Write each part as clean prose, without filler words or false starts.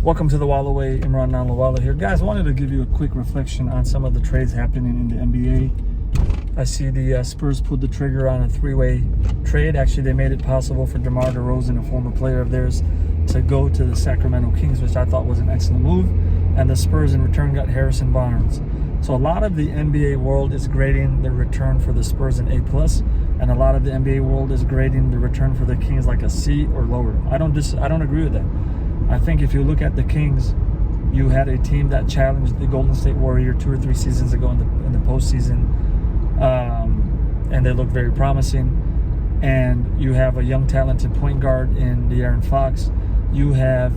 Welcome to the Wallaway. Imran Nanlawala here. Guys, I wanted to give you a quick reflection on some of the trades happening in the NBA. I see the Spurs pulled the trigger on a three-way trade. Actually, they made it possible for DeMar DeRozan, a former player of theirs, to go to the Sacramento Kings, which I thought was an excellent move. And the Spurs in return got Harrison Barnes. So a lot of the NBA world is grading the return for the Spurs an A+, and a lot of the NBA world is grading the return for the Kings like a C or lower. I don't agree with that. I think if you look at the Kings, you had a team that challenged the Golden State Warriors 2 or 3 seasons ago in the postseason, and they look very promising. And you have a young, talented point guard in De'Aaron Fox. You have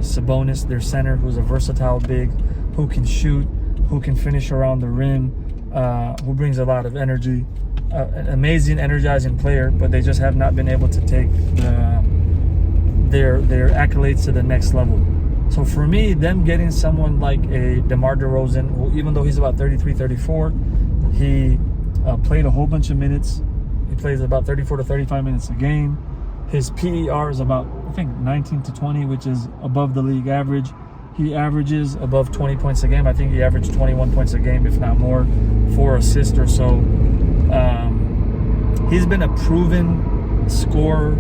Sabonis, their center, who's a versatile big, who can shoot, who can finish around the rim, who brings a lot of energy. An amazing, energizing player, but they just have not been able to take their accolades to the next level. So for me, them getting someone like a DeMar DeRozan, who even though he's about 33, 34, he played a whole bunch of minutes. He plays about 34 to 35 minutes a game. His PER is about, I think, 19 to 20, which is above the league average. He averages above 20 points a game. I think he averaged 21 points a game, if not more, 4 assists or so. He's been a proven scorer,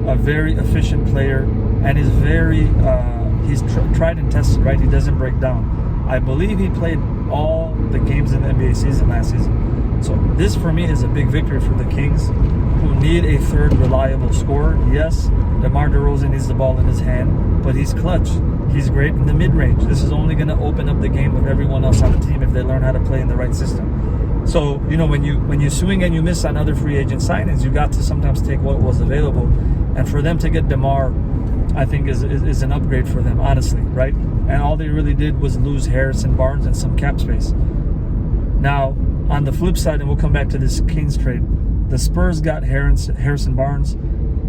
a very efficient player, and is very he's tried and tested, right? He doesn't break down. I believe he played all the games in the NBA season last season. So this for me is a big victory for the Kings, who need a third reliable scorer. Yes, DeMar DeRozan needs the ball in his hand, but he's clutch. He's great in the mid-range. This is only going to open up the game of everyone else on the team if they learn how to play in the right system. So, you know, when you swing and you miss on other free agent signings, you got to sometimes take what was available. And for them to get DeMar, I think is an upgrade for them, honestly, right? And all they really did was lose Harrison Barnes and some cap space. Now, on the flip side, and we'll come back to this Kings trade, the Spurs got Harrison Barnes.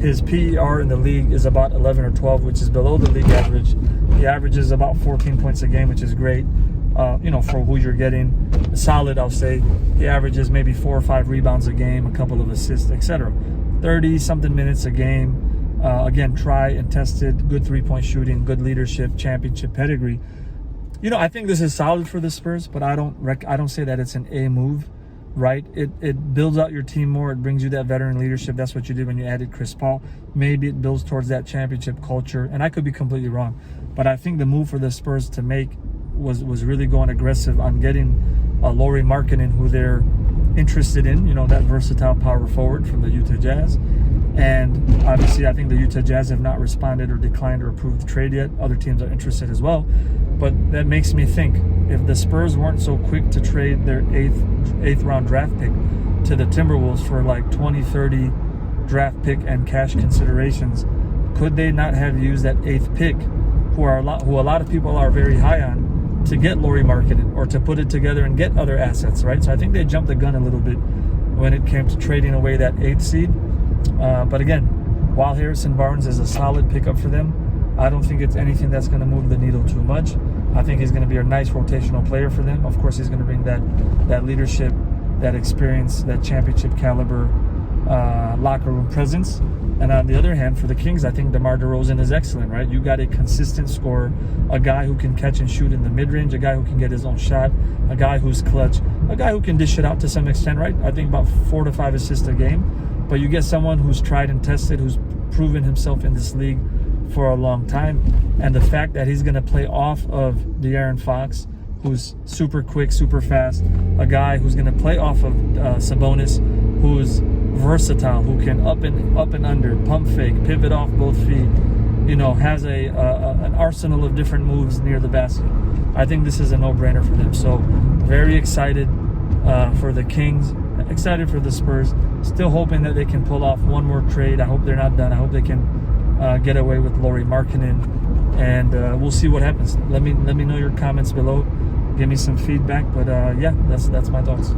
His PER in the league is about 11 or 12, which is below the league average. He averages about 14 points a game, which is great. For who you're getting. Solid, I'll say. He averages maybe 4 or 5 rebounds a game, a couple of assists, etc. 30-something minutes a game. Again, try and tested, good three-point shooting, good leadership, championship pedigree. You know, I think this is solid for the Spurs, but I don't say that it's an A move, right? It builds out your team more. It brings you that veteran leadership. That's what you did when you added Chris Paul. Maybe it builds towards that championship culture, and I could be completely wrong. But I think the move for the Spurs to make was really going aggressive on getting Lauri Markkanen, who they're interested in, you know, that versatile power forward from the Utah Jazz. And obviously, I think the Utah Jazz have not responded or declined or approved the trade yet. Other teams are interested as well. But that makes me think, if the Spurs weren't so quick to trade their eighth round draft pick to the Timberwolves for like 20, 30 draft pick and cash considerations, could they not have used that 8th pick, who a lot of people are very high on, to get Lauri Markkanen or to put it together and get other assets, right? So I think they jumped the gun a little bit when it came to trading away that 8th seed. But again, while Harrison Barnes is a solid pickup for them, I don't think it's anything that's going to move the needle too much. I think he's going to be a nice rotational player for them. Of course, he's going to bring that leadership, that experience, that championship caliber locker room presence. And on the other hand, for the Kings, I think DeMar DeRozan is excellent, right? You got a consistent scorer, a guy who can catch and shoot in the mid-range, a guy who can get his own shot, a guy who's clutch, a guy who can dish it out to some extent, right? I think about 4 to 5 assists a game. But you get someone who's tried and tested, who's proven himself in this league for a long time. And the fact that he's going to play off of De'Aaron Fox, who's super quick, super fast, a guy who's going to play off of Sabonis, who's versatile, who can up and under, pump fake, pivot off both feet, you know, has an arsenal of different moves near the basket. I think this is a no-brainer for them. So very excited for the Kings, excited for the Spurs, still hoping that they can pull off one more trade. I hope they're not done. I hope they can get away with Lauri Markkanen, and we'll see what happens. Let me know your comments below. Give me some feedback, but yeah, that's my thoughts.